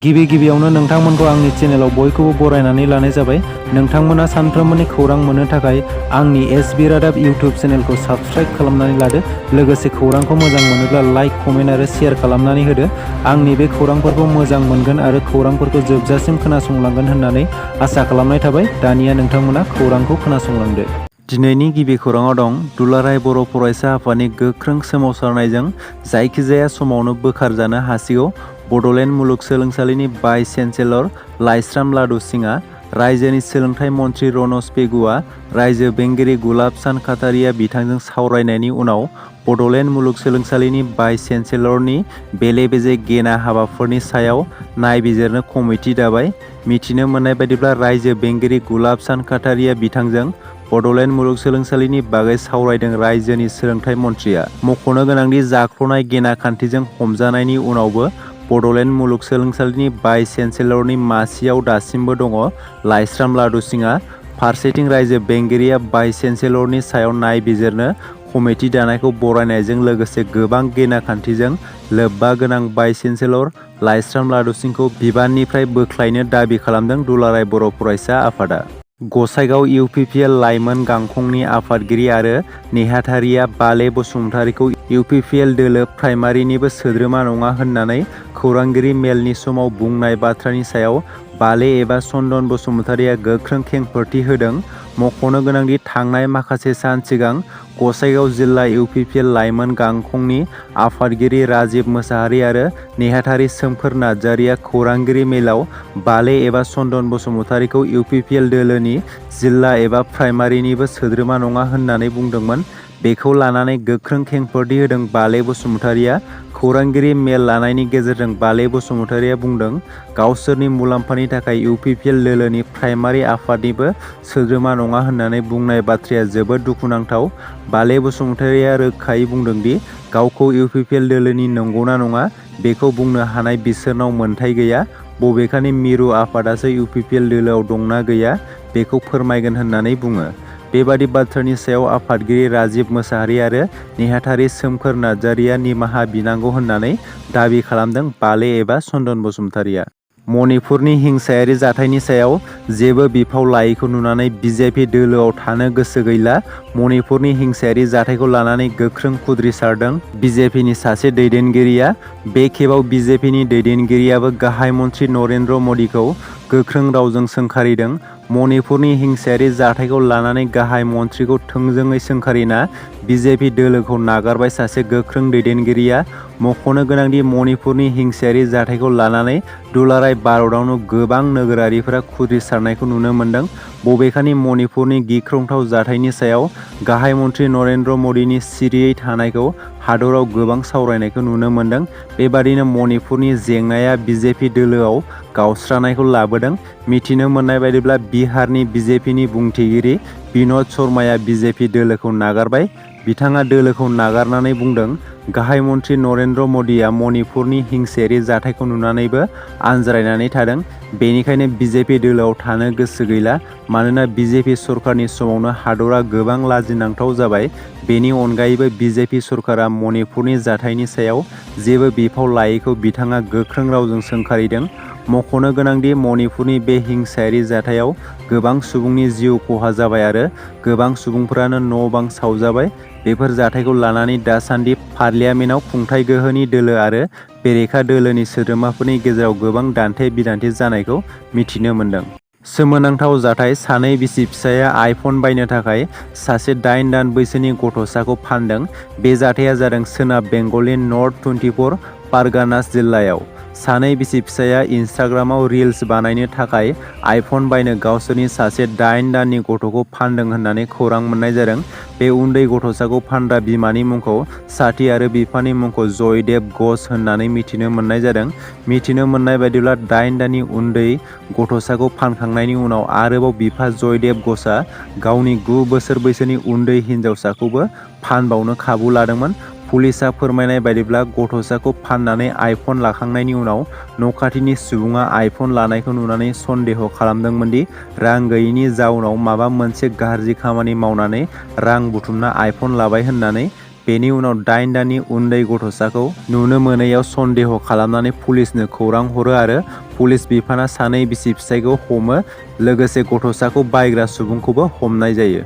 गिबियावनो नोंथांमोनखौ आंनि चेनेलाव बयखौबो बरायनानै लानाय जाबाय। नोंथांमोना सानफ्रोमबोनि खौरां मोननो थाखाय आंनि एसबि रादाब इउटिउब चेनेलखौ साबस्क्राइब खालामनानै लादो। लोगोसे खौरांखौ मोजां मोनोब्ला लाइक, कमेन्ट आरो शेयार खालामनानै होदो। आंनि बे खौरांफोरखौ मोजां मोनगोन आरो खौरांफोरखौ जोबजासिम खोनासंलांगोन होननानै आसा खालामनाय थाबाय। दानिया नोंथांमोना खौरांखौ खोनासंलांदो। दिनैनि गिबि खौराङाव दं दुलाराय बर' फरायसा आफादनि गोख्रों सोमावसारनायजों जायखिजाया समावनो बोखारजानो हासिगौ। बड'लेण्ड मुलुगसोलोंसालिनि भाइस चेन्सेलर लाइस्राम लादु सिंहआ, रायजोनि सोलोंथाइ मन्थ्रि रनज पेगुआ, रायजो बेंगिरि गुलाब सान काटारिया बिथांजों सावरायनायनि उनाव बड'लेण्ड मुलुगसोलोंसालिनि भाइस चेन्सेलरनि बेले-बेजे गेना हाबाफोरनि सायाव नायबिजिरनो कमिटि दाबाय। मिथिनो मोननाय बायदिब्ला रायजो बेंगिरि गुलाब सान काटारिया बिथांजों बड'लेण्ड मुलुगसोलोंसालिनि बागै सावरायदों। रायजोनि सोलोंथाइ मन्थ्रिया मख'नो गोनांदि जाख्ल'नाय गेना खान्थिजों हमजानायनि उनावबो बड'लेण्ड मुलुगसोलोंसालिनि भाइस चेन्सेलरनि मासियाव दासिमबो दङ लाइस्राम लादु सिंहआ। फारसेथिं रायजो बेंगिरिया भाइस चेन्सेलरनि सायाव नायबिजिरनो कमिटि दानायखौ बरायनायजों लोगोसे गोबां गेना खान्थिजों लोब्बा गोनां भाइस चेन्सेलर लाइस्राम लादु सिंहखौ बिबाननिफ्राय बोख्लायनो दाबि खालामदों दुलाराय बर' फरायसा आफादा। गसाइगाव इउपिपिएल लाइमोन गांखंनि आफादगिरि आरो नेहाथारिया बाले बसुमतारीखौ इउपिपिएल दोलो प्राइमारिनिबो सोद्रोमा नङा होननानै खौरांगिरि मेलनि समाव बुंनाय बाथ्रानि सायाव बाले एबा चन्दन बसुमतारीया गोख्रों खेंफोरथि होदों। मख'नो गोनांदि थांनाय माखासे सान सिगां गसाइगाव जिल्ला इउपिपिएल लाइमोन गांखंनि आफादगिरि राजिब मोसाहारि आरो नेहाथारि सोमखोर नार्जारिया खौरांगिरि मेलाव बाले एबा चन्दन बसुमतारीखौ इउपिपिएल दोलोनि जिल्ला एबा प्राइमारिनिबो सोद्रोमा नङा होननानै बुंदोंमोन। बेखौ लानानै गोख्रों खेंफोरथि होदों बाले बसुमतारीया। खौरांगिरि मेल लानायनि गेजेरजों बाले बसुमतारीया बुंदों, गावसोरनि मुलाम्फानि थाखाय इउपिपिएल दोलोनि प्राइमारि आफादनिबो सोद्रोमा नङा होननानै बुंनाय बाथ्राया जोबोद दुखुनांथाव। बाले बसुमतारीया रोखायै बुंदोंदि गावखौ इउपिपिएल दोलोनि नंगौना नङा बेखौ बुंनो हानाय बिसोरनाव मोनथाय गैया। बबेखानि मिरु आफादासो इउपिपिएल दोलोआव दंना गैया बेखौ फोरमायगोन होननानै बुङो। बेबादि बाथ्रानि सायाव आफादगिरि राजिब मोसाहारि आरो नेहाथारि सोमखोर नार्जारिया निमाहा बिनांगौ होननानै दाबि खालामदों बाले एबा चन्दन बसुमतारीया। मणिपुरनि हिंसायारि जाथायनि सायाव जेबो बिफाव लायैखौ नुनानै बिजेपि दोलोआव थानो गोसो गैला। मणिपुरनि हिंसायारि जाथायखौ लानानै गोख्रों खुद्रिसारदों बिजेपिनि सासे दैदेनगिरिया। बे खेबाव बिजेपिनि दैदेनगिरियाबो गाहाय मन्थ्रि नरेन्द्र मदिखौ गोख्रों रावजों सोंखारिदों। मणिपुरनि हिंसायारि जाथायखौ लानानै गाहाय मन्थ्रिखौ थोंजोङै सोंखारिना बिजेपि दोलोखौ नागारबाय सासे गोख्रों दैदेनगिरिया। मख'नो गोनांदि मणिपुरनि हिंसायारि जाथायखौ लानानै दुलाराय भारतआवनो गोबां नोगोरारिफोरा खुद्रिसारनायखौ नुनो मोन्दों। बबेखानि मणिपुरनि गिख्रंथाव जाथायनि सायाव गाहाय मन्थ्रि नरेन्द्र मदिनि सिरियै थानायखौ हादराव गोबां सावरायनायखौ नुनो मोन्दों। बेबादिनो मणिपुरनि जेंनाया बिजेपि दोलोआव गावस्रानायखौ लाबोदों। मिथिनो मोननाय बायदिब्ला बिहारनि बिजेपिनि बुंथिगिरि बिन'द शर्माया बिजेपि दोलोखौ नागारबाय। बिथाङा दोलोखौ नागारनानै बुंदों, गाहाय मन्थ्रि नरेन्द्र मदिया मणिपुरनि हिंसायारि जाथायखौ नुनानैबो आनज्रायनानै थादों। बेनिखायनो बिजेपि दोलोआव थानो गोसो गैला। मानोना बिजेपि सरकारनि समावनो हादरा गोबां लाजिनांथाव जाबाय। बेनि अनगायैबो बिजेपि सरकारा मणिपुरनि जाथायनि सायाव जेबो बिफाव लायैखौ बिथाङा गोख्रों रावजों सोंखारिदों। मख'नो गोनांदि मणिपुरनि बे हिंसायारि जाथायाव गोबां सुबुंनि जिउ खहा जाबाय आरो गोबां सुबुंफोरानो न' बां सावजाबाय। बेफोर जाथायखौ लानानै दासान्दि पार्लियामेन्टआव खुंथाय गोहोनि दोलो आरो बेरेखा दोलोनि सोद्रोमाफोरनि गेजेराव गोबां दान्थे-बिदान्थे जानायखौ मिथिनो मोन्दों। सोमोनांथाव जाथाय, सानै बिसि-फिसाया आइफन बायनो थाखाय सासे 8 दान बैसोनि गथ'साखौ फानदों। बे जाथाया जादों सोनाब बेंगलनि नर्थ 24 पारगानास जिल्लायाव। सानै बिसि-फिसाया इनस्टाग्रामाव रिल्स बानायनो थाखाय आइफन बायनो गावसोरनि सासे 8 दाननि गथ'खौ फानदों होननानै खौरां मोननाय जादों। बे उन्दै गथ'साखौ फानग्रा बिमानि मुंखौ साथि आरो बिफानि मुंखौ जयदेब घोष होननानै मिथिनो मोननाय जादों। मिथिनो मोननाय बायदिब्ला 8 दाननि उन्दै गथ'साखौ फानखांनायनि उनाव आरोबाव बिफा जयदेब घोषआ गावनि 9 बोसोर बैसोनि उन्दै हिनजावसाखौबो फानबावनो खाबु लादोंमोन। पुलिसआ फोरमायनाय बायदिब्ला गथ'साखौ फाननानै आइफन लाखांनायनि उनाव न' खाथिनि सुबुङा आइफन लानायखौ नुनानै सन्देह खालामदोंमोन दि रां गैयैनि जाउनाव माबा मोनसे गाज्रि खामानि मावनानै रां बुथुमना आइफन लाबाय होननानै। बेनि उनाव 8 दाननि उन्दै गथ'साखौ नुनो मोनैयाव सन्देह खालामनानै पुलिसनो खौरां हरो आरो पुलिस बिफाना सानै बिसि फिसायखौ हमो, लोगोसे गथ'साखौ बायग्रा सुबुंखौबो हमनाय जायो।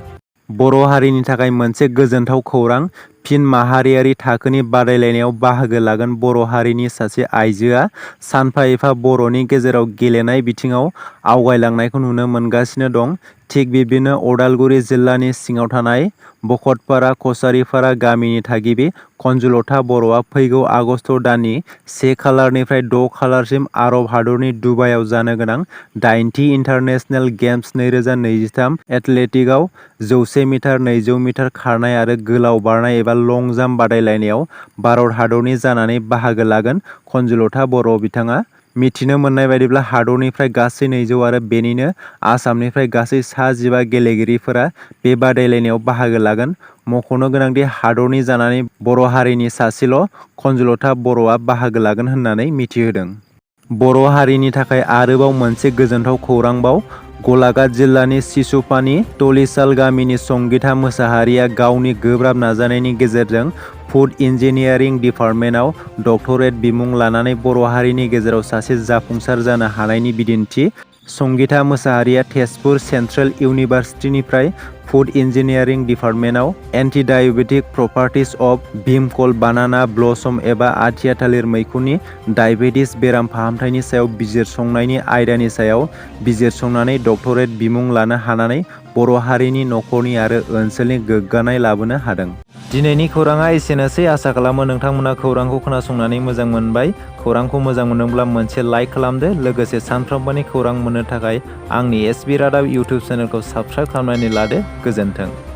बर' हारिनि थाखाय मोनसे गोजोनथाव खौरां। फिन माहारियारि थाखोनि बादायलायनायाव बाहागो लागोन बर' हारिनि सासे आइजोआ सानफा एफा बर'नि गेजेराव गेलेनाय बिथिङाव आवगायलांनायखौ नुनो मोनगासिनो दं। थिग बिब्दिनो अदालगुरि जिल्लानि सिङाव थानाय बखतपारा कसारिपारा गामिनि थागिबि कनज ल'थ बर'आ फैगौ आगस्ट दाननि 1 खालारनिफ्राय 6 खालारसिम आरब हादरनि दुबाइआव जानो गोनां 8थि इन्टारनेशनेल गेम्स 2023 एथलेटिकआव 100 मिटार, 200 मिटार खारनाय आरो गोलाव बारनाय एबा लं जाम्प बादायलायनायाव भारत हादरनि जानानै बाहागो लागोन। कनज ल'थ बर' बिथाङा मिथिनो मोननाय बायदिब्ला हादरनिफ्राय गासै 200 आरो बेनिनो आसामनिफ्राय गासै 15 गेलेगिरिफोरा बे बादायलायनायाव बाहागो लागोन। मख'नो गोनांदि हादरनि जानानै बर' हारिनि सासेल' कनज ल'थ बर'आ बाहागो लागोन होननानै मिथिहोदों। बर' हारिनि थाखाय आरोबाव मोनसे गोजोनथाव खौरांबाव। गलाघाट जिल्लानि सिसुपानि तलिसाल गामिनि संगिता मोसाहारिया गावनि गोब्राब नाजानायनि गेजेरजों फुड इन्जिनियारिं डिपार्टमेन्टआव डक्टरेट बिमुं लानानै बर' हारिनि गेजेराव सासे जाफुंसार जानो हानायनि बिदिन्थि। संगिता मोसाहारिया तेजपुर सेन्ट्रेल इउनिभार्सिटिनिफ्राय फुड इन्जिनियारिं डिपार्टमेन्टआव antidiabetic properties of Bhimkol banana blossom एबा आथिया थालिर मैखुननि डायबेटिस बेराम फाहामथायनि सायाव बिजिरसंनायनि आयदानि सायाव बिजिरसंनानै डक्टरेट बिमुं लानो हानानै बर' हारिनि नखरनि आरो ओनसोलनि गोग्गानाय लाबोनो हादों। दिनैनि खौराङा एसेनोसै। आसा खालामो नोंथांमोना खौरांखौ खोनासंनानै मोजां मोनबाय। खौरांखौ मोजां मोनदोंब्ला मोनसे लाइक खालामदो। लोगोसे सानफ्रोमबोनि खौरां मोननो थाखाय आंनि SB रादाब इउटुब चेनेलखौ साबस्क्राइब खालामनानै लादो। गोजोन्थों।